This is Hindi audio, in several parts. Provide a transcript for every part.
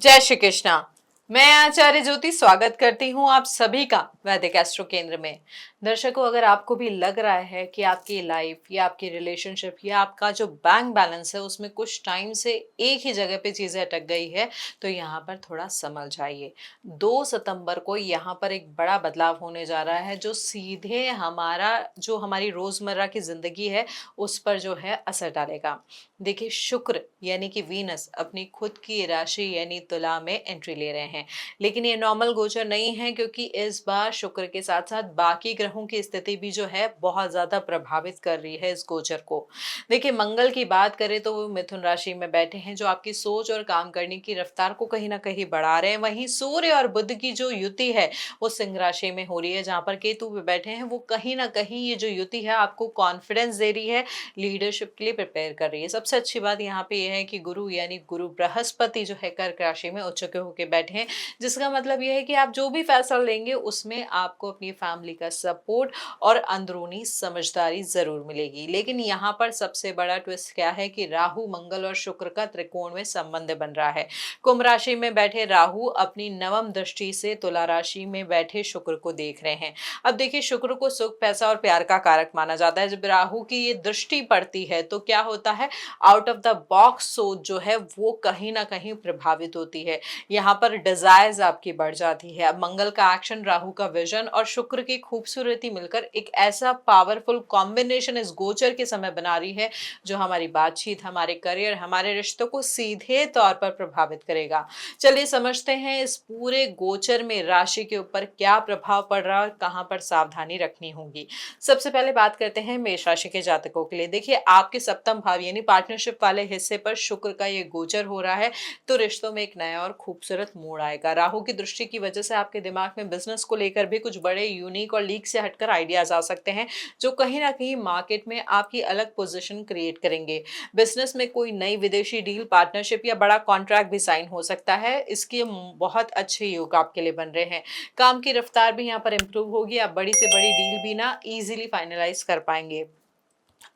जय श्री कृष्णा। मैं आचार्य ज्योति स्वागत करती हूँ आप सभी का वैदिक एस्ट्रो केंद्र में। दर्शकों, अगर आपको भी लग रहा है कि आपकी लाइफ या आपकी रिलेशनशिप या आपका जो बैंक बैलेंस है उसमें कुछ टाइम से एक ही जगह पे चीजें अटक गई है, तो यहाँ पर थोड़ा संभल जाइए। 2 सितंबर को यहाँ पर एक बड़ा बदलाव होने जा रहा है जो सीधे हमारी रोजमर्रा की जिंदगी है उस पर जो है असर डालेगा। देखिए, शुक्र यानी कि वीनस अपनी खुद की राशि यानी तुला में एंट्री ले रहे हैं, लेकिन ये नॉर्मल गोचर नहीं है क्योंकि इस बार शुक्र के साथ साथ बाकी ग्रहों की स्थिति भी जो है बहुत ज्यादा प्रभावित कर रही है इस गोचर को। देखिए, मंगल की बात करें तो वो मिथुन राशि में बैठे हैं जो आपकी सोच और काम करने की रफ्तार को कहीं ना कहीं बढ़ा रहे हैं। वहीं सूर्य और बुध की जो युति है वो सिंह राशि में हो रही है, जहां पर केतु भी बैठे हैं। वो कहीं ना कहीं ये जो युति है आपको कॉन्फिडेंस दे रही है, लीडरशिप के लिए प्रिपेयर कर रही है। सबसे अच्छी बात यहाँ पे ये है कि गुरु यानी गुरु बृहस्पति जो है कर्क राशि में उच्च होकर बैठे हैं, जिसका मतलब यह है कि आप जो भी फैसला लेंगे उसमें आपको अपनी फैमिली का सपोर्ट और अंदरूनी समझदारी जरूर मिलेगी। लेकिन यहाँ पर सबसे बड़ा ट्विस्ट क्या है कि राहु मंगल और शुक्र का त्रिकोण में संबंध बन रहा है। कुंभ राशि में बैठे राहु अपनी नवम दृष्टि से तुला राशि में बैठे शुक्र को देख रहे हैं। अब देखिए, शुक्र को सुख, पैसा और प्यार का कारक माना जाता है। जब राहु की ये दृष्टि पड़ती है तो क्या होता है, आउट ऑफ द बॉक्स सोच जो है वो कहीं ना कहीं प्रभावित होती है। यहाँ पर डिजायर्स आपकी बढ़ जाती है। अब मंगल का एक्शन, राहु का विजन और शुक्र की खूबसूरती मिलकर एक ऐसा पावरफुल कॉम्बिनेशन इस गोचर के समय बना रही है जो हमारी बातचीत, हमारे करियर, हमारे रिश्तों को सीधे तौर पर प्रभावित करेगा। चलिए समझते हैं इस पूरे गोचर में राशि के ऊपर क्या प्रभाव पड़ रहा है और कहां पर सावधानी रखनी होगी। सबसे पहले बात करते हैं मेष राशि के जातकों के लिए। देखिए, आपके सप्तम भाव यानी पार्टनरशिप वाले हिस्से पर शुक्र का ये गोचर हो रहा है, तो रिश्तों में एक नया और खूबसूरत मोड़ आएगा। राहु की दृष्टि की वजह से आपके दिमाग में बिजनेस को लेकर भी कुछ बड़े यूनिक और लीक से हटकर आइडियाज आ सकते हैं जो कहीं ना कहीं मार्केट में आपकी अलग पोजीशन क्रिएट करेंगे। बिजनेस में कोई नई विदेशी डील, पार्टनरशिप या बड़ा कॉन्ट्रैक्ट भी साइन हो सकता है। इसके बहुत अच्छे योग आपके लिए बन रहे हैं। काम की रफ्तार भी यहाँ पर इंप्रूव होगी। आप बड़ी से बड़ी डील भी ना इजीली फाइनलाइज कर पाएंगे।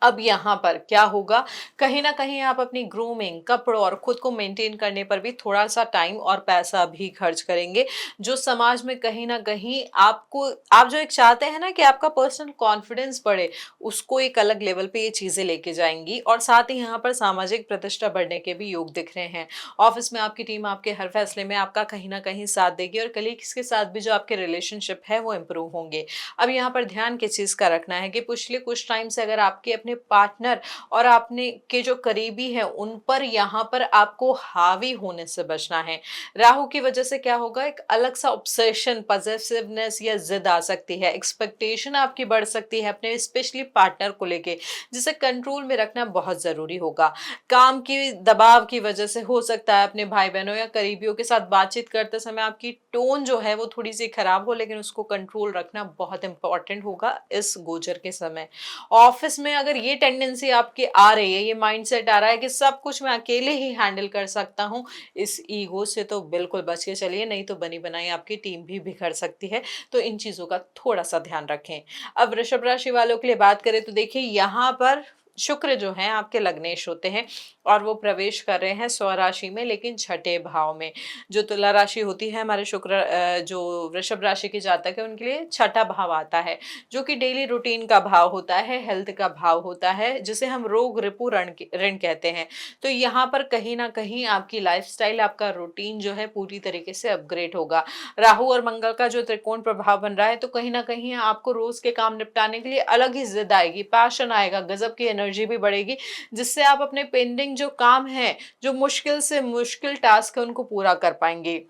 अब यहाँ पर क्या होगा, कहीं ना कहीं आप अपनी ग्रूमिंग, कपड़ों और खुद को मेंटेन करने पर भी थोड़ा सा टाइम और पैसा भी खर्च करेंगे, जो समाज में कहीं ना कहीं आप जो एक चाहते हैं ना कि आपका पर्सनल कॉन्फिडेंस बढ़े, उसको एक अलग लेवल पे ये चीजें लेके जाएंगी। और साथ ही यहाँ पर सामाजिक प्रतिष्ठा बढ़ने के भी योग दिख रहे हैं। ऑफिस में आपकी टीम आपके हर फैसले में आपका कहीं ना कहीं साथ देगी और कलीग्स के साथ भी जो आपके रिलेशनशिप है वो इंप्रूव होंगे। अब यहाँ पर ध्यान किस चीज का रखना है कि पिछले कुछ टाइम से अगर आपके अपने पार्टनर और आपने के जो करीबी हैं उन पर यहाँ पर आपको हावी होने से बचना है। राहु की वजह से क्या होगा, एक अलग सा ऑब्सेशन, पजेसिवनेस या जिद आ सकती है। एक्सपेक्टेशन आपकी बढ़ सकती है अपने स्पेशली पार्टनर को लेके, जिसे कंट्रोल में रखना बहुत जरूरी होगा। काम की दबाव की वजह से हो सकता है अपने भाई बहनों या करीबियों के साथ बातचीत करते समय आपकी टोन जो है वो थोड़ी सी खराब हो, लेकिन उसको कंट्रोल रखना बहुत इंपॉर्टेंट होगा इस गोचर के समय। ऑफिस में अगर ये टेंडेंसी आपकी आ रही है, ये माइंडसेट आ रहा है कि सब कुछ मैं अकेले ही हैंडल कर सकता हूँ, इस ईगो से तो बिल्कुल बच के चलिए, नहीं तो बनी बनाई आपकी टीम भी बिखर सकती है। तो इन चीजों का थोड़ा सा ध्यान रखें। अब वृषभ राशि वालों के लिए बात करें तो देखिए, यहाँ पर शुक्र जो है आपके लग्नेश होते हैं और वो प्रवेश कर रहे हैं स्वराशि में, लेकिन छठे भाव में। जो तुला राशि होती है, हमारे शुक्र जो वृषभ राशि के जातक है उनके लिए छठा भाव आता है, जो कि डेली रूटीन का भाव होता है, हेल्थ का भाव होता है, जिसे हम रोग रिपु ऋण ऋण कहते हैं। तो यहाँ पर कहीं ना कहीं आपकी लाइफस्टाइल, आपका रूटीन जो है पूरी तरीके से अपग्रेड होगा। राहु और मंगल का जो त्रिकोण प्रभाव बन रहा है, तो कहीं ना कहीं आपको रोज के काम निपटाने के लिए अलग ही जिद आएगी, पैशन आएगा, गजब की एनर्जी भी बढ़ेगी, जिससे आप अपने पेंडिंग जो काम है, जो मुश्किल से मुश्किल टास्क है, उनको पूरा कर पाएंगे।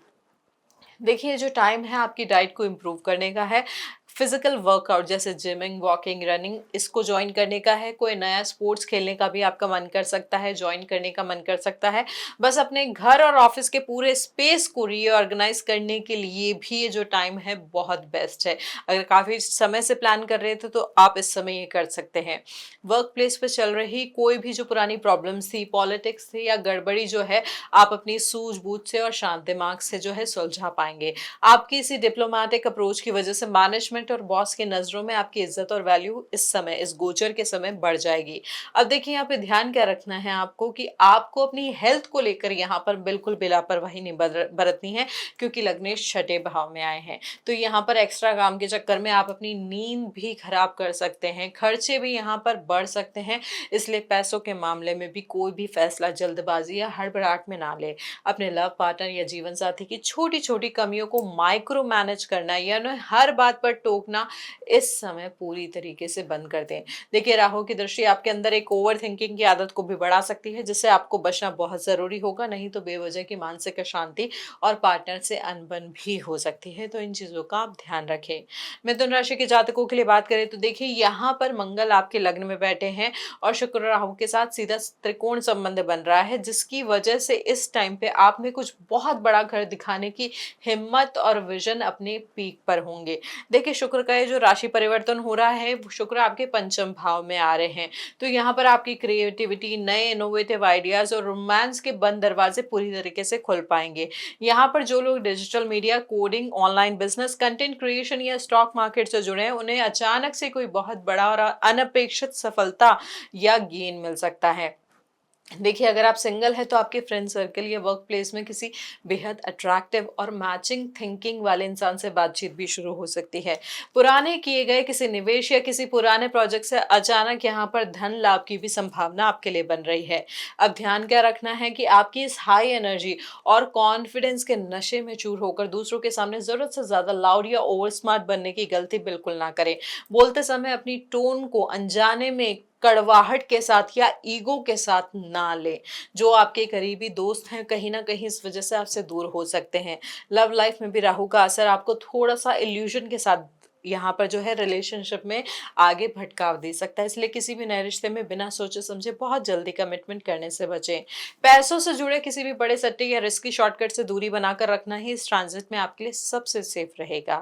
देखिए, जो टाइम है आपकी डाइट को इम्प्रूव करने का है, फिजिकल वर्कआउट जैसे जिमिंग, वॉकिंग, रनिंग, इसको ज्वाइन करने का है। कोई नया स्पोर्ट्स खेलने का भी आपका मन कर सकता है, ज्वाइन करने का मन कर सकता है। बस अपने घर और ऑफिस के पूरे स्पेस को रीऑर्गेनाइज करने के लिए भी ये जो टाइम है बहुत बेस्ट है। अगर काफी समय से प्लान कर रहे थे तो आप इस समय ये कर सकते हैं। वर्क प्लेस पे चल रही कोई भी जो पुरानी प्रॉब्लम्स थी, पॉलिटिक्स थी या गड़बड़ी जो है, आप अपनी सूझबूझ से और शांत दिमाग से जो है सुलझा पाएंगे। आपकी इसी डिप्लोमेटिक अप्रोच की वजह से मैनेजमेंट रिस्पेक्ट और बॉस की नज़रों में आपकी इज्जत और वैल्यू इस समय, इस गोचर के समय बढ़ जाएगी। अब देखिए यहाँ पे ध्यान क्या रखना है आपको कि आपको अपनी हेल्थ को लेकर यहाँ पर बिल्कुल भी लापरवाही नहीं बरतनी है, क्योंकि लग्नेश छठे भाव में आए हैं। तो यहाँ पर एक्स्ट्रा काम के चक्कर में आप अपनी नींद भी खराब कर सकते हैं, खर्चे भी यहाँ पर बढ़ सकते हैं। इसलिए पैसों के मामले में भी कोई भी फैसला जल्दबाजी या हड़बड़ाहट में ना ले। अपने लव पार्टनर या जीवन साथी की छोटी छोटी कमियों को माइक्रो मैनेज करना या उन्हें हर बात पर टोकना इस समय पूरी तरीके से बंद कर दें। देखिए राहु की दृष्टि आपके अंदर एक ओवर थिंकिंग की आदत को भी बढ़ा सकती है, जिससे आपको बचना बहुत जरूरी होगा, नहीं तो बेवजह की मानसिक अशांति और पार्टनर से अनबन भी हो सकती है। तो इन चीजों का आप ध्यान रखें। मिथुन राशि के जातकों के लिए बात करें तो देखिए यहाँ पर मंगल आपके लग्न में बैठे हैं और शुक्र राहु के साथ सीधा त्रिकोण संबंध बन रहा है, जिसकी वजह से इस टाइम पे आप में कुछ बहुत बड़ा घर दिखाने की हिम्मत और विजन अपने पीक पर होंगे। देखिए शुक्र का ये जो राशि परिवर्तन हो रहा है, शुक्र आपके पंचम भाव में आ रहे हैं, तो यहाँ पर आपकी क्रिएटिविटी, नए इनोवेटिव आइडियाज और रोमांस के बंद दरवाजे पूरी तरीके से खुल पाएंगे। यहाँ पर जो लोग digital media, coding, online business, content creation या स्टॉक मार्केट से जुड़े हैं, उन्हें अचानक से कोई बहुत बड़ा और अनपेक्षित सफलता या गेन मिल सकता है। देखिए अगर आप सिंगल है तो आपके फ्रेंड सर्कल या वर्क प्लेस में किसी बेहद अट्रैक्टिव और मैचिंग थिंकिंग वाले इंसान से बातचीत भी शुरू हो सकती है। पुराने किए गए किसी निवेश या किसी पुराने प्रोजेक्ट से अचानक यहाँ पर धन लाभ की भी संभावना आपके लिए बन रही है। अब ध्यान क्या रखना है कि आपकी इस हाई एनर्जी और कॉन्फिडेंस के नशे में चूर होकर दूसरों के सामने जरूरत से ज्यादा लाउड या ओवर स्मार्ट बनने की गलती बिल्कुल ना करें। बोलते समय अपनी टोन को अनजाने में कड़वाहट के साथ या ईगो के साथ ना ले। जो आपके करीबी दोस्त हैं कहीं ना कहीं इस वजह से आपसे दूर हो सकते हैं। लव लाइफ में भी राहु का असर आपको थोड़ा सा इल्यूजन के साथ यहाँ पर जो है रिलेशनशिप में आगे भटकाव दे सकता है, इसलिए किसी भी नए रिश्ते में बिना सोचे समझे बहुत जल्दी कमिटमेंट करने से बचें। पैसों से जुड़े किसी भी बड़े सट्टे या रिस्की शॉर्टकट से दूरी बनाकर रखना ही इस ट्रांजिट में आपके लिए सबसे सेफ रहेगा।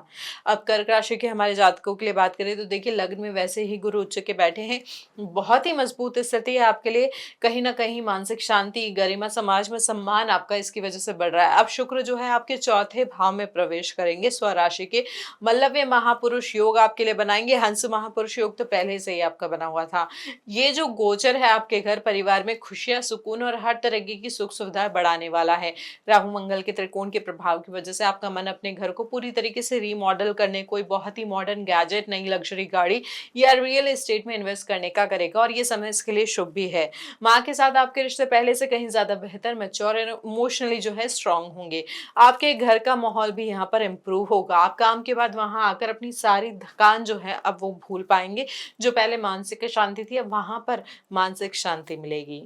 अब कर्क राशि के हमारे जातकों के लिए बात करें तो देखिए लग्न में वैसे ही गुरु उच्च के बैठे हैं, बहुत ही मजबूत स्थिति है आपके लिए। कहीं ना कहीं मानसिक शांति, गरिमा, समाज में सम्मान आपका इसकी वजह से बढ़ रहा है। अब शुक्र जो है आपके चौथे भाव में प्रवेश करेंगे स्वराशि के। मल्लव्य महापुरुष योग आपके लिए बनाएंगे। हंस महापुरुष योग तो पहले से ही आपका बना हुआ था। ये जो गोचर है आपके घर परिवार में खुशियां, सुकून और हर तरह की सुख सुविधाएं बढ़ाने वाला है। राहु मंगल के त्रिकोण के प्रभाव की वजह से आपका मन अपने घर को पूरी तरीके से रीमॉडल करने, कोई बहुत ही मॉडर्न गैजेट, नई लग्जरी गाड़ी या रियल एस्टेट में इन्वेस्ट करने का करेगा, और ये समय इसके लिए शुभ भी है। माँ के साथ आपके रिश्ते पहले से कहीं ज्यादा बेहतर, मैच्योर और इमोशनली जो है स्ट्रांग होंगे। आपके घर का माहौल भी यहाँ पर इम्प्रूव होगा। आप काम के बाद वहां आकर अपनी सारी थकान जो है अब वो भूल पाएंगे। जो पहले मानसिक शांति थी अब वहां पर मानसिक शांति मिलेगी।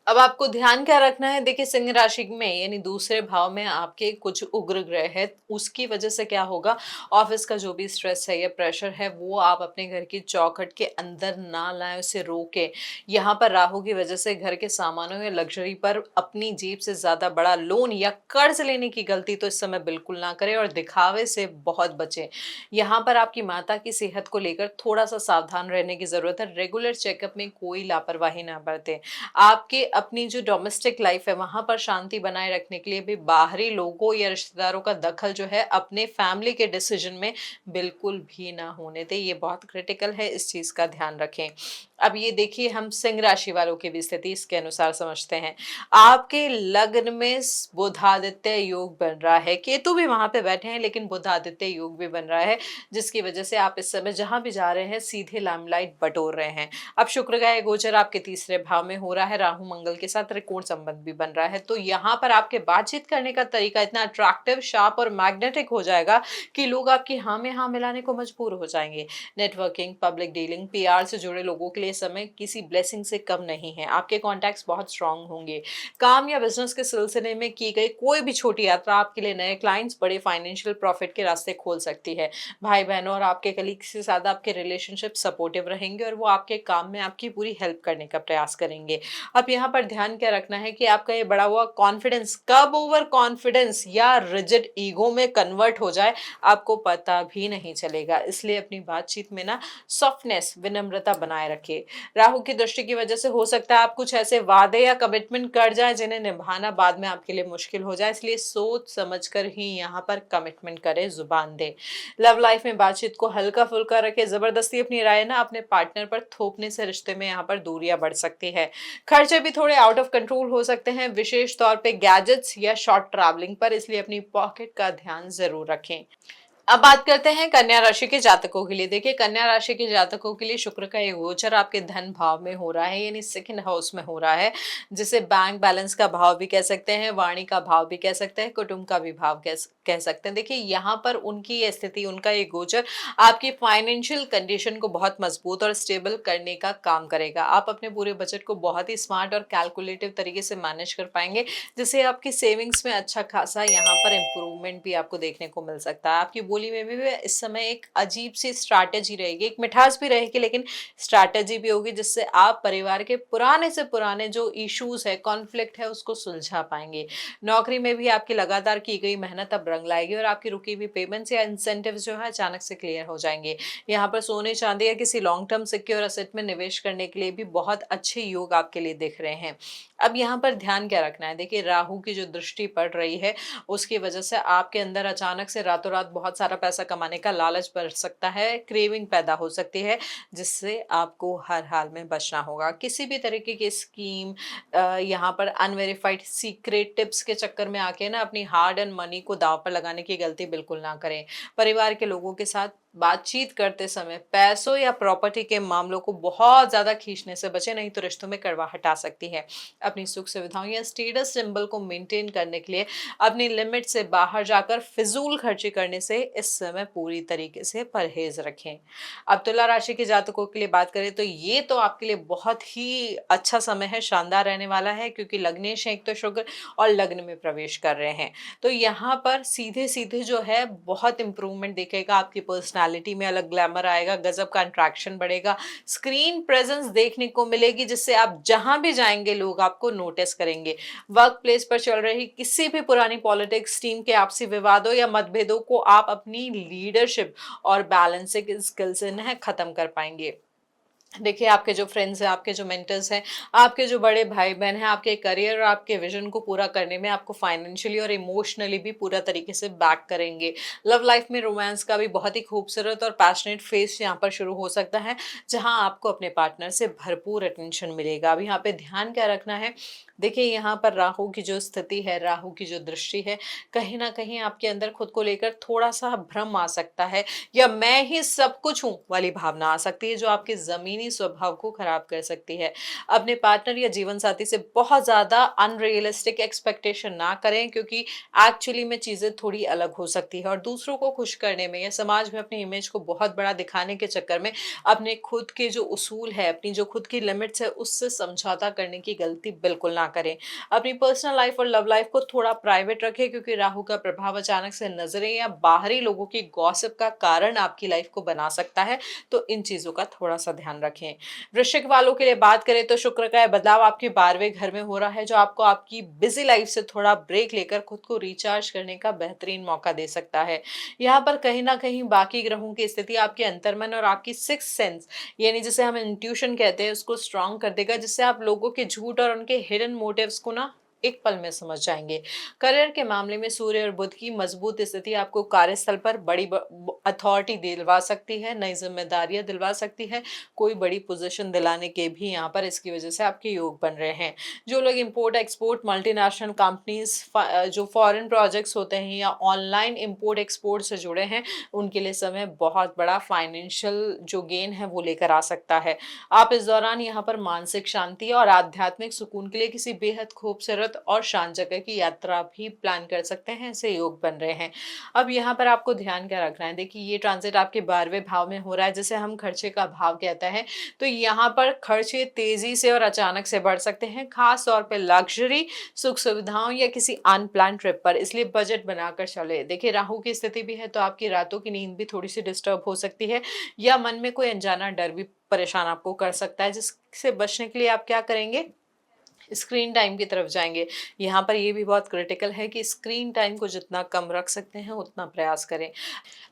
अब आपको ध्यान क्या रखना है, देखिए सिंह राशि में यानी दूसरे भाव में आपके कुछ उग्र ग्रह है, उसकी वजह से क्या होगा, ऑफिस का जो भी स्ट्रेस है या प्रेशर है वो आप अपने घर की चौखट के अंदर ना लाएं, उसे रोके। यहाँ पर राहु की वजह से घर के सामानों या लग्जरी पर अपनी जेब से ज्यादा बड़ा लोन या कर्ज लेने की गलती तो इस समय बिल्कुल ना करें और दिखावे से बहुत बचें। यहाँ पर आपकी माता की सेहत को लेकर थोड़ा सा सावधान रहने की जरूरत है। रेगुलर चेकअप में कोई लापरवाही ना बरतें। आपके अपनी जो डोमेस्टिक लाइफ है वहां पर शांति बनाए रखने के लिए भी बाहरी लोगों या रिश्तेदारों का दखल जो है अपने फैमिली के डिसीजन में बिल्कुल भी ना होने दें। ये बहुत क्रिटिकल है, इस चीज का ध्यान रखें। अब ये देखिए हम सिंह राशि वालों की भी स्थिति इसके अनुसार समझते हैं। आपके लग्न में बुधादित्य योग बन रहा है, केतु भी वहां पे बैठे हैं लेकिन बुधादित्य योग भी बन रहा है, जिसकी वजह से आप इस समय जहां भी जा रहे हैं सीधे लाइमलाइट बटोर रहे हैं। अब शुक्र का गोचर आपके तीसरे भाव में हो रहा है, राहु मंगल के साथ त्रिकोण संबंध भी बन रहा है, तो यहाँ पर आपके बातचीत करने का तरीका इतना अट्रैक्टिव, शार्प और मैग्नेटिक हो जाएगा कि लोग आपकी हाँ में हाँ मिलाने को मजबूर हो जाएंगे। नेटवर्किंग, पब्लिक डीलिंग, पीआर से जुड़े लोगों के लिए समय किसी ब्लेसिंग से कम नहीं है। आपके कॉन्टैक्ट्स बहुत स्ट्रांग होंगे। काम या बिजनेस के सिलसिले में की गई कोई भी छोटी यात्रा आपके लिए नए क्लाइंट्स, बड़े फाइनेंशियल प्रॉफिट के रास्ते खोल सकती है। भाई बहनों और आपके कलीग्स के साथ आपके रिलेशनशिप सपोर्टिव रहेंगे और वो आपके काम में आपकी पूरी हेल्प करने का प्रयास करेंगे। अब यहाँ पर ध्यान क्या रखना है कि आपका ये बड़ा हुआ कॉन्फिडेंस कब ओवर कॉन्फिडेंस या रिजिड ईगो में कन्वर्ट हो जाए आपको पता भी नहीं चलेगा। इसलिए अपनी बातचीत में ना सॉफ्टनेस, विनम्रता बनाए रखिए। देखिए, राहु की दृष्टि की वजह से हो सकता है आप कुछ ऐसे वादे या कमिटमेंट कर जाए जिन्हें निभाना बाद में आपके लिए मुश्किल हो जाए, इसलिए सोच समझ कर ही यहाँ पर कमिटमेंट करें, जुबान दे। लव लाइफ में बातचीत को हल्का फुल्का रखें, जबरदस्ती अपनी राय ना अपने पार्टनर पर थोपने से रिश्ते में यहाँ पर दूरियां बढ़ सकती है। खर्चे भी थोड़े आउट ऑफ कंट्रोल हो सकते हैं, विशेष तौर पे गैजेट्स या शॉर्ट ट्रैवलिंग पर, इसलिए अपनी पॉकेट का ध्यान जरूर रखें। अब बात करते हैं कन्या राशि के जातकों के लिए। देखिए, कन्या राशि के जातकों के लिए शुक्र का ये गोचर आपके धन भाव में हो रहा है, यानी सेकंड हाउस में हो रहा है, जिसे बैंक बैलेंस का भाव भी कह सकते हैं, वाणी का भाव भी कह सकते हैं, कुटुंब का भी भाव कह सकते हैं। देखिए, यहाँ पर उनकी ये स्थिति, उनका ये गोचर आपकी फाइनेंशियल कंडीशन को बहुत मजबूत और स्टेबल करने का काम करेगा। आप अपने पूरे बजट को बहुत ही स्मार्ट और कैलकुलेटिव तरीके से मैनेज कर पाएंगे, जिससे आपकी सेविंग्स में अच्छा खासा यहाँ पर इंप्रूवमेंट भी आपको देखने को मिल सकता है। आपकी बोली में भी इस समय एक अजीब सी स्ट्रैटेजी रहेगी, एक मिठास भी रहेगी, लेकिन स्ट्रैटेजी भी होगी, जिससे आप परिवार के पुराने से पुराने जो इश्यूज है, कॉन्फ्लिक्ट है, उसको सुलझा पाएंगे। नौकरी में भी आपकी लगातार की गई मेहनत अब रंग लाएगी और आपकी रुकी हुई पेमेंट्स या इंसेंटिव्स जो है अचानक से क्लियर हो जाएंगे। यहाँ पर सोने चांदी या किसी लॉन्ग टर्म सिक्योर एसेट में निवेश करने के लिए भी बहुत अच्छे योग आपके लिए दिख रहे हैं। अब यहाँ पर ध्यान क्या रखना है, देखिए, राहु की जो दृष्टि पड़ रही है उसकी वजह से आपके अंदर अचानक से रातों रात बहुत सारा पैसा कमाने का लालच बढ़ सकता है, क्रेविंग पैदा हो सकती है, जिससे आपको हर हाल में बचना होगा। किसी भी तरीके की स्कीम, यहाँ पर अनवेरिफाइड सीक्रेट टिप्स के चक्कर में आके ना अपनी हार्ड एंड मनी को दांव पर लगाने की गलती बिल्कुल ना करें। परिवार के लोगों के साथ बातचीत करते समय पैसों या प्रॉपर्टी के मामलों को बहुत ज्यादा खींचने से बचे, नहीं तो रिश्तों में कड़वाहट आ सकती है। अपनी सुख सुविधाओं या स्टेटस सिंबल को मेंटेन करने के लिए अपनी लिमिट से बाहर जाकर फिजूल खर्ची करने से इस समय पूरी तरीके से परहेज रखें। अब तुला राशि के जातकों के लिए बात करें तो ये तो आपके लिए बहुत ही अच्छा समय है, शानदार रहने वाला है, क्योंकि लग्नेश है एक तो शुक्र और लग्न में प्रवेश कर रहे हैं। तो यहाँ पर सीधे सीधे जो है बहुत इंप्रूवमेंट दिखेगा, आपकी पर्सनालिटी में अलग ग्लैमर आएगा, गजब का इंट्रैक्शन बढ़ेगा, स्क्रीन प्रेजेंस देखने को मिलेगी, जिससे आप जहां भी जाएंगे लोग आपको नोटिस करेंगे। वर्क प्लेस पर चल रही किसी भी पुरानी पॉलिटिक्स, टीम के आपसी विवादों या मतभेदों को आप अपनी लीडरशिप और बैलेंसिंग स्किल से न खत्म कर पाएंगे। देखिए, आपके जो फ्रेंड्स हैं, आपके जो मेंटर्स हैं, आपके जो बड़े भाई बहन हैं, आपके करियर और आपके विजन को पूरा करने में आपको फाइनेंशियली और इमोशनली भी पूरा तरीके से बैक करेंगे। लव लाइफ में रोमांस का भी बहुत ही खूबसूरत और पैशनेट फेज यहाँ पर शुरू हो सकता है, जहाँ आपको अपने पार्टनर से भरपूर अटेंशन मिलेगा। अब यहाँ पे ध्यान क्या रखना है, देखिए, यहाँ पर राहु की जो स्थिति है, राहु की जो दृष्टि है, कहीं ना कहीं आपके अंदर खुद को लेकर थोड़ा सा भ्रम आ सकता है, या मैं ही सब कुछ हूं वाली भावना आ सकती है, जो आपके जमीनी स्वभाव को खराब कर सकती है। अपने पार्टनर या जीवन साथी से बहुत ज्यादा अनरियलिस्टिक एक्सपेक्टेशन ना करें, क्योंकि एक्चुअली में चीजें थोड़ी अलग हो सकती है, और दूसरों को खुश करने में या समाज में अपनी इमेज को बहुत बड़ा दिखाने के चक्कर में अपने खुद के जो उसूल है, अपनी जो खुद की लिमिट्स है, उससे समझौता करने की गलती बिल्कुल ना करें। अपनी पर्सनल लाइफ और लव लाइफ को थोड़ा प्राइवेट रखें, क्योंकि राहु का प्रभाव अचानक से नजरें या बाहरी लोगों की गॉसिप का कारण आपकी लाइफ को बना सकता है, तो इन चीजों का थोड़ा सा ध्यान रखें। वृश्चिक वालों के लिए बात करें तो शुक्र का बदलाव आपके 12वें घर में हो रहा है, जो आपको आपकी बिजी लाइफ से थोड़ा ब्रेक लेकर खुद को रिचार्ज करने का बेहतरीन मौका दे सकता है। यहाँ पर कहीं ना कहीं बाकी ग्रहों की स्थिति आपके अंतर्मन और आपकी सिक्स सेंस, यानी जिसे हम इंट्यूशन कहते हैं, उसको स्ट्रांग कर देगा, जिससे आप लोगों के झूठ और उनके हिडन मोटिव्स को ना एक पल में समझ जाएंगे। करियर के मामले में सूर्य और बुध की मजबूत स्थिति आपको कार्यस्थल पर बड़ी अथॉरिटी दिलवा सकती है, नई जिम्मेदारियां दिलवा सकती है, कोई बड़ी पोजीशन दिलाने के भी यहाँ पर इसकी वजह से आपके योग बन रहे हैं। जो लोग इंपोर्ट एक्सपोर्ट, मल्टीनेशनल कंपनीज, जो फॉरेन प्रोजेक्ट्स होते हैं या ऑनलाइन इंपोर्ट एक्सपोर्ट से जुड़े हैं, उनके लिए समय बहुत बड़ा फाइनेंशियल जो गेन है वो लेकर आ सकता है। आप इस दौरान यहाँ पर मानसिक शांति और आध्यात्मिक सुकून के लिए किसी बेहद खूबसूरत और शांत जगह की यात्रा भी प्लान कर सकते हैं, ऐसे योग बन रहे हैं। अब यहाँ पर आपको ध्यान क्या रखना है, देखिए, ये ट्रांजिट आपके 12वें भाव में हो रहा है, जिसे हम खर्चे का भाव कहते हैं। तो यहाँ पर खर्चे तेजी से और अचानक से बढ़ सकते हैं, खास तौर पे लग्जरी, सुख सुविधाओं या किसी अनप्लान ट्रिप पर, इसलिए बजट बनाकर चले। देखिए, राहु की स्थिति भी है, तो आपकी रातों की नींद भी थोड़ी सी डिस्टर्ब हो सकती है, या मन में कोई अनजाना डर भी परेशान आपको कर सकता है, जिससे बचने के लिए आप क्या करेंगे, स्क्रीन टाइम की तरफ जाएंगे। यहाँ पर ये भी बहुत क्रिटिकल है कि स्क्रीन टाइम को जितना कम रख सकते हैं उतना प्रयास करें।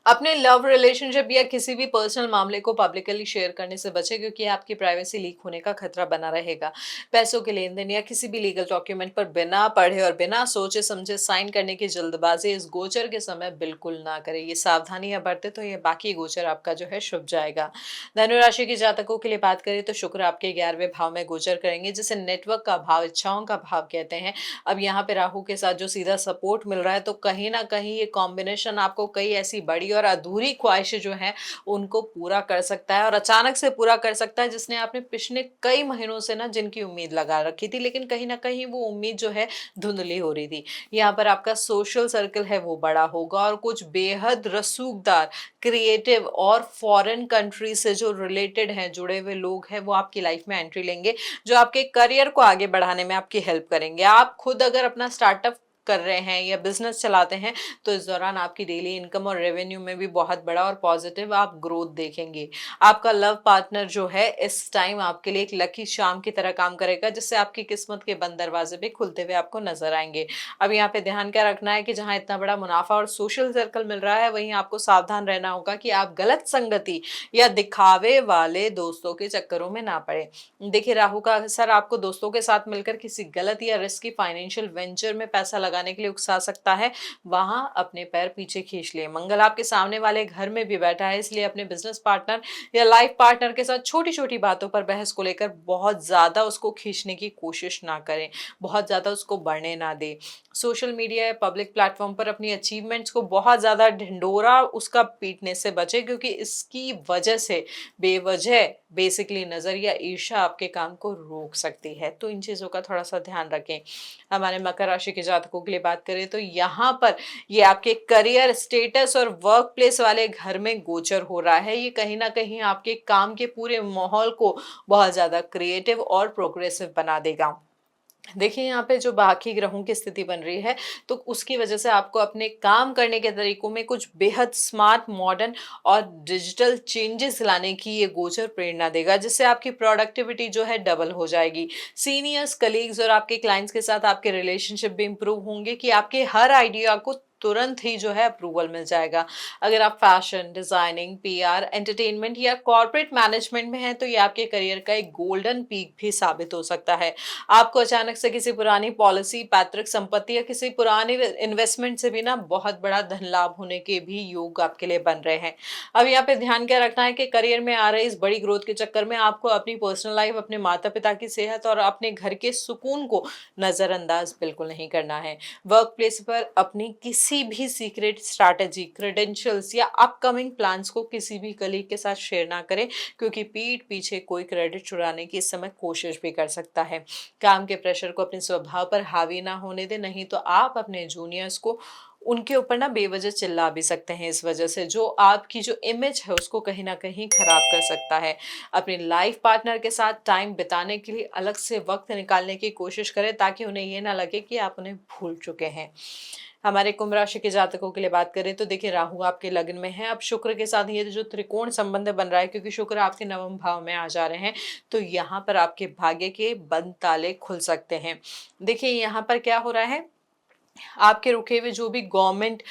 अपने लव रिलेशनशिप या किसी भी पर्सनल मामले को पब्लिकली शेयर करने से बचें, क्योंकि आपकी प्राइवेसी लीक होने का खतरा बना रहेगा। पैसों के लेन देन या किसी भी लीगल डॉक्यूमेंट पर बिना पढ़े और बिना सोचे समझे साइन करने की जल्दबाजी इस गोचर के समय बिल्कुल ना करें। ये सावधानियां बरते तो ये बाकी गोचर आपका जो है शुभ जाएगा। धनु राशि के जातकों के लिए बात करें तो शुक्र आपके 11वें भाव में गोचर करेंगे, जिसे नेटवर्क का भाव, इच्छाओं का भाव कहते हैं। अब यहाँ पे राहु के साथ जो सीधा सपोर्ट मिल रहा है, तो कहीं ना कहीं ये कॉम्बिनेशन आपको कई ऐसी बड़ी और अधूरी ख्वाहिशें जो हैं उनको पूरा कर सकता है, और अचानक से पूरा कर सकता है, जिसने आपने पिछले कई महीनों से ना जिनकी उम्मीद लगा रखी थी, लेकिन कहीं ना कहीं वो उम्मीद जो है धुंधली हो रही थी। यहाँ पर आपका सोशल सर्कल है वो बड़ा होगा, और कुछ बेहद रसूखदार, क्रिएटिव और फॉरेन कंट्री से जो रिलेटेड हैं, जुड़े हुए लोग हैं, वो आपकी लाइफ में एंट्री लेंगे, जो आपके करियर को आगे बढ़ाने में आपकी हेल्प करेंगे। आप खुद अगर अपना स्टार्टअप कर रहे हैं या बिजनेस चलाते हैं, तो इस दौरान आपकी डेली इनकम और रेवेन्यू में भी बहुत बड़ा और पॉजिटिव आप ग्रोथ देखेंगे। आपका लव पार्टनर जो है इस टाइम आपके लिए एक लकी शाम की तरह काम करेगा, जिससे आपकी किस्मत के बंद दरवाजे भी खुलते हुए आपको नजर आएंगे। अब यहाँ पे ध्यान क्या रखना है कि जहां इतना बड़ा मुनाफा और सोशल सर्कल मिल रहा है, वहीं आपको सावधान रहना होगा कि आप गलत संगति या दिखावे वाले दोस्तों के चक्करों में ना पड़े। देखिए, राहु का असर आपको दोस्तों के साथ मिलकर किसी गलत या रिस्की फाइनेंशियल वेंचर में पैसा लगाने के लिए उकसा सकता है। वहां अपने पैर पीछे खींच लिए। मंगल आपके सामने वाले घर में भी बैठा है, इसलिए अपने बिजनेस पार्टनर या लाइफ पार्टनर के साथ छोटी छोटी बातों पर बहस को लेकर बहुत ज्यादा उसको खींचने की कोशिश ना करें, बहुत ज्यादा उसको बढ़ने ना दे। सोशल मीडिया या पब्लिक प्लेटफॉर्म पर अपनी अचीवमेंट्स को बहुत ज्यादा ढिंडोरा उसका पीटने से बचे, क्योंकि इसकी वजह से बेवजह बेसिकली नजर या ईर्ष्या आपके काम को रोक सकती है। तो इन चीजों का थोड़ा सा ध्यान रखें। हमारे मकर राशि के जातकों के लिए बात करें तो यहाँ पर ये आपके करियर स्टेटस और वर्क प्लेस वाले घर में गोचर हो रहा है। ये कहीं ना कहीं आपके काम के पूरे माहौल को बहुत ज्यादा क्रिएटिव और प्रोग्रेसिव बना देगा। देखिए, यहाँ पे जो बाकी ग्रहों की स्थिति बन रही है, तो उसकी वजह से आपको अपने काम करने के तरीकों में कुछ बेहद स्मार्ट, मॉडर्न और डिजिटल चेंजेस लाने की ये गोचर प्रेरणा देगा, जिससे आपकी प्रोडक्टिविटी जो है डबल हो जाएगी। सीनियर्स, कलीग्स और आपके क्लाइंट्स के साथ आपके रिलेशनशिप भी इंप्रूव होंगे कि आपके हर आइडिया को तुरंत ही जो है अप्रूवल मिल जाएगा। अगर आप फैशन डिजाइनिंग, पीआर, एंटरटेनमेंट या कॉर्पोरेट मैनेजमेंट में हैं, तो ये आपके करियर का एक गोल्डन पीक भी साबित हो सकता है। आपको अचानक से किसी पुरानी पॉलिसी, पैतृक संपत्ति या किसी पुरानी इन्वेस्टमेंट से भी ना बहुत बड़ा धन लाभ होने के भी योग आपके लिए बन रहे हैं। अब यहाँ पे ध्यान क्या रखना है कि करियर में आ रही इस बड़ी ग्रोथ के चक्कर में आपको अपनी पर्सनल लाइफ, अपने माता पिता की सेहत और अपने घर के सुकून को नजरअंदाज बिल्कुल नहीं करना है। वर्क प्लेस पर अपनी किसी भी सीक्रेट स्ट्रैटेजी, क्रेडेंशियल्स या अपकमिंग प्लान्स को किसी भी कलीग के साथ शेयर ना करें, क्योंकि पीठ पीछे कोई क्रेडिट चुराने की इस समय कोशिश भी कर सकता है। काम के प्रेशर को अपने स्वभाव पर हावी ना होने दें, नहीं तो आप अपने जूनियर्स को उनके ऊपर ना बेवजह चिल्ला भी सकते हैं। इस वजह से जो आपकी जो इमेज है उसको कहीं ना कहीं खराब कर सकता है। अपने लाइफ पार्टनर के साथ टाइम बिताने के लिए अलग से वक्त निकालने की कोशिश करें, ताकि उन्हें ये ना लगे कि आप उन्हें भूल चुके हैं। हमारे कुंभ राशि के जातकों के लिए बात करें तो देखिए, राहु आपके लग्न में है। अब शुक्र के साथ ये जो त्रिकोण संबंध बन रहा है, क्योंकि शुक्र आपके नवम भाव में आ जा रहे हैं, तो यहाँ पर आपके भाग्य के बंद ताले खुल सकते हैं। देखिए, यहाँ पर क्या हो रहा है, आपके रुके हुए जो भी गवर्नमेंट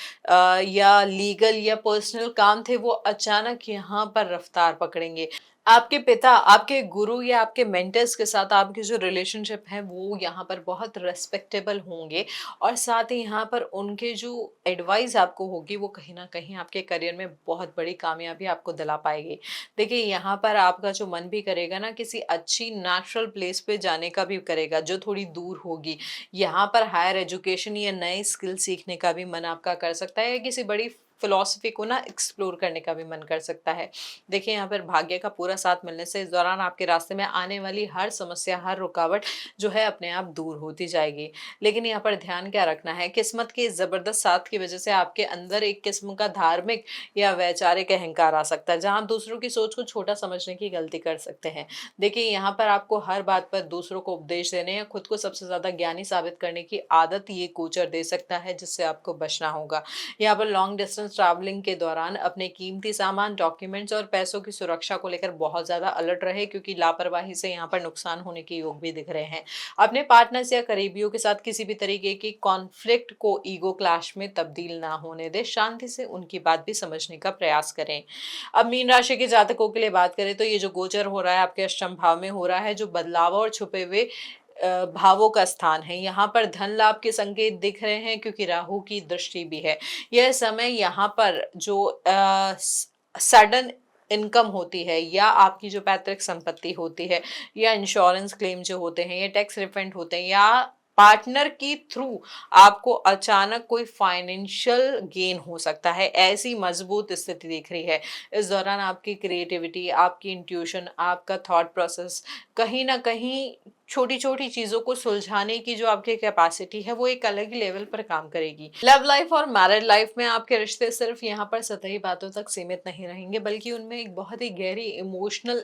या लीगल या पर्सनल काम थे, वो अचानक यहाँ पर रफ्तार पकड़ेंगे। आपके पिता, आपके गुरु या आपके मेंटर्स के साथ आपकी जो रिलेशनशिप है वो यहाँ पर बहुत रेस्पेक्टेबल होंगे, और साथ ही यहाँ पर उनके जो एडवाइस आपको होगी वो कहीं ना कहीं आपके करियर में बहुत बड़ी कामयाबी आपको दिला पाएगी। देखिए, यहाँ पर आपका जो मन भी करेगा ना, किसी अच्छी नेचुरल प्लेस पे जाने का भी करेगा जो थोड़ी दूर होगी। यहाँ पर हायर एजुकेशन या नए स्किल सीखने का भी मन आपका कर सकता है, या किसी बड़ी फिलॉसफी को ना एक्सप्लोर करने का भी मन कर सकता है। देखिए, यहाँ पर भाग्य का पूरा साथ मिलने से इस दौरान आपके रास्ते में आने वाली हर समस्या, हर रुकावट जो है अपने आप दूर होती जाएगी। लेकिन यहाँ पर ध्यान क्या रखना है, किस्मत के इस जबरदस्त साथ की वजह से आपके अंदर एक किस्म का धार्मिक या वैचारिक अहंकार आ सकता है, जहाँ आप दूसरों की सोच को छोटा समझने की गलती कर सकते हैं। देखिए, यहाँ पर आपको हर बात पर दूसरों को उपदेश देने या खुद को सबसे ज्यादा ज्ञानी साबित करने की आदत ये गोचर दे सकता है, जिससे आपको बचना होगा। यहाँ पर लॉन्ग डिस्टेंस ट्रैवलिंग के दौरान अपने कीमती सामान, डॉक्यूमेंट्स और पैसों की सुरक्षा को लेकर बहुत ज़्यादा अलर्ट रहे, क्योंकि लापरवाही से यहाँ पर नुकसान होने के योग भी दिख रहे हैं। अपने पार्टनर्स या करीबियों के साथ किसी भी तरीके की कॉन्फ्लिक्ट को ईगो क्लैश में तब्दील ना होने दें, शांति से उनकी बात भी समझने का प्रयास करें। अब मीन राशि के जातकों के लिए बात करें तो ये जो गोचर हो रहा है आपके अष्टम भाव में हो रहा है, जो बदलाव और छुपे हुए भावों का स्थान है। यहाँ पर धन लाभ के संकेत दिख रहे हैं, क्योंकि राहु की दृष्टि भी है। यह समय यहाँ पर जो सडन इनकम होती है, या आपकी जो पैतृक संपत्ति होती है, या इंश्योरेंस क्लेम जो होते हैं, या टैक्स रिफंड होते हैं, या पार्टनर की थ्रू आपको अचानक कोई फाइनेंशियल गेन हो सकता है, ऐसी मजबूत स्थिति दिख रही है। इस दौरान आपकी क्रिएटिविटी, आपकी इंट्यूशन, आपका थॉट प्रोसेस कहीं ना कहीं छोटी छोटी चीजों को सुलझाने की जो आपकी कैपेसिटी है वो एक अलग ही लेवल पर काम करेगी। लव लाइफ और मैरिड लाइफ में आपके रिश्ते सिर्फ यहाँ पर सतही बातों तक सीमित नहीं रहेंगे, बल्कि उनमें एक बहुत ही गहरी इमोशनल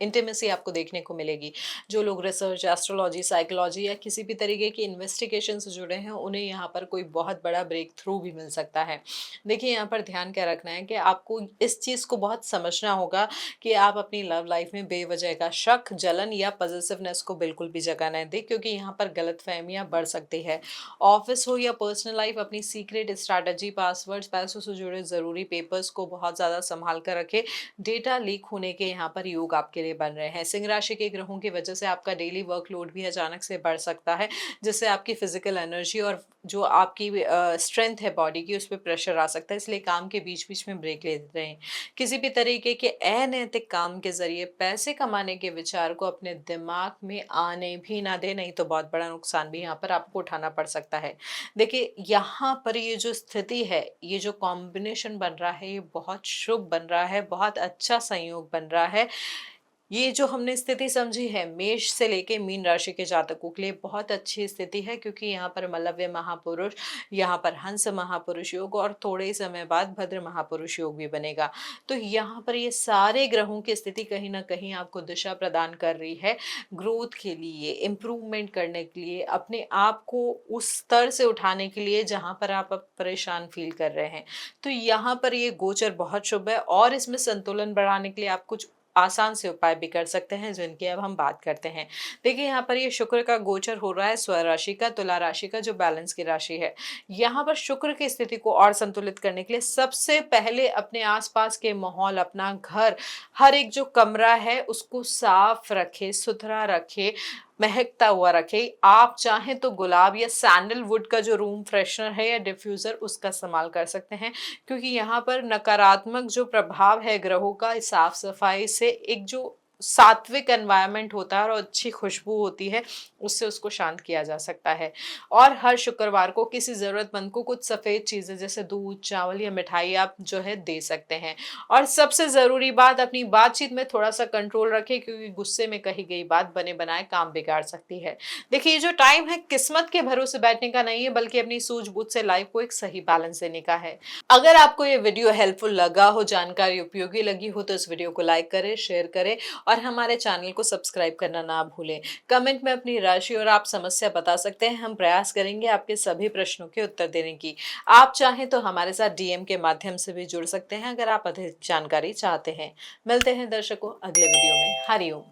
इंटीमेसी आपको देखने को मिलेगी। जो लोग रिसर्च, एस्ट्रोलॉजी, साइकोलॉजी या किसी भी तरीके की इन्वेस्टिगेशन से जुड़े हैं, उन्हें यहाँ पर कोई बहुत बड़ा ब्रेक थ्रू भी मिल सकता है। देखिए, यहाँ पर ध्यान क्या रखना है कि आपको इस चीज़ को बहुत समझना होगा कि आप अपनी लव लाइफ में बेवजह का शक, जलन या पॉजिटिवनेस को बिल्कुल भी जगह न दें, क्योंकि यहाँ पर गलतफहमियां बढ़ सकती है। ऑफिस हो या पर्सनल लाइफ, अपनी सीक्रेट स्ट्रैटेजी, पासवर्ड्स, पैसों से जुड़े जरूरी पेपर्स को बहुत ज्यादा संभाल कर रखें। डेटा लीक होने के यहाँ पर योग आपके लिए बन रहे हैं। सिंह राशि के ग्रहों की वजह से आपका डेली वर्कलोड भी अचानक से बढ़ सकता है, जिससे आपकी फिजिकल एनर्जी और जो आपकी स्ट्रेंथ है बॉडी की, उस पर प्रेशर आ सकता है। इसलिए काम के बीच बीच में ब्रेक लेते रहें। किसी भी तरीके के अनैतिक काम के जरिए पैसे कमाने के विचार को अपने दिमाग में आने भी ना दे, नहीं तो बहुत बड़ा नुकसान भी यहाँ पर आपको उठाना पड़ सकता है। देखिए, यहाँ पर ये जो स्थिति है, ये जो कॉम्बिनेशन बन रहा है, ये बहुत शुभ बन रहा है, बहुत अच्छा संयोग बन रहा है। ये जो हमने स्थिति समझी है, मेष से लेके मीन राशि के जातकों के लिए बहुत अच्छी स्थिति है, क्योंकि यहाँ पर मलव्य महापुरुष, यहाँ पर हंस महापुरुष योग और थोड़े ही समय बाद भद्र महापुरुष योग भी बनेगा। तो यहाँ पर ये सारे ग्रहों की स्थिति कहीं ना कहीं आपको दिशा प्रदान कर रही है ग्रोथ के लिए, इम्प्रूवमेंट करने के लिए, अपने आप को उस स्तर से उठाने के लिए जहाँ पर आप अब परेशान फील कर रहे हैं। तो यहाँ पर ये गोचर बहुत शुभ है, और इसमें संतुलन बढ़ाने के लिए आप कुछ आसान से उपाय भी कर सकते हैं, जिनकी अब हम बात करते हैं। देखिए, यहाँ पर ये शुक्र का गोचर हो रहा है स्वराशि का, तुला राशि का, जो बैलेंस की राशि है। यहाँ पर शुक्र की स्थिति को और संतुलित करने के लिए सबसे पहले अपने आसपास के माहौल, अपना घर, हर एक जो कमरा है उसको साफ रखे, सुथरा रखे, महकता हुआ रखे। आप चाहें तो गुलाब या सैंडलवुड का जो रूम फ्रेशनर है या डिफ्यूजर, उसका इस्तेमाल कर सकते हैं, क्योंकि यहाँ पर नकारात्मक जो प्रभाव है ग्रहों का, साफ सफाई से एक जो सात्विक एनवायरनमेंट होता है और अच्छी खुशबू होती है, उससे उसको शांत किया जा सकता है। और हर शुक्रवार को किसी जरूरतमंद को कुछ सफेद चीजें जैसे दूध, चावल या मिठाई आप जो है दे सकते हैं। और सबसे जरूरी बात, अपनी बातचीत में थोड़ा सा कंट्रोल रखें, क्योंकि गुस्से में कही गई बात बने बनाए काम बिगाड़ सकती है। देखिए, ये जो टाइम है किस्मत के भरोसे बैठने का नहीं है, बल्कि अपनी सूझबूझ से लाइफ को एक सही बैलेंस देने का है। अगर आपको ये वीडियो हेल्पफुल लगा हो, जानकारी उपयोगी लगी हो, तो इस वीडियो को लाइक करें, शेयर करें और हमारे चैनल को सब्सक्राइब करना ना भूलें। कमेंट में अपनी राशि और आप समस्या बता सकते हैं, हम प्रयास करेंगे आपके सभी प्रश्नों के उत्तर देने की। आप चाहें तो हमारे साथ डीएम के माध्यम से भी जुड़ सकते हैं, अगर आप अधिक जानकारी चाहते हैं। मिलते हैं दर्शकों अगले वीडियो में। हरिओम।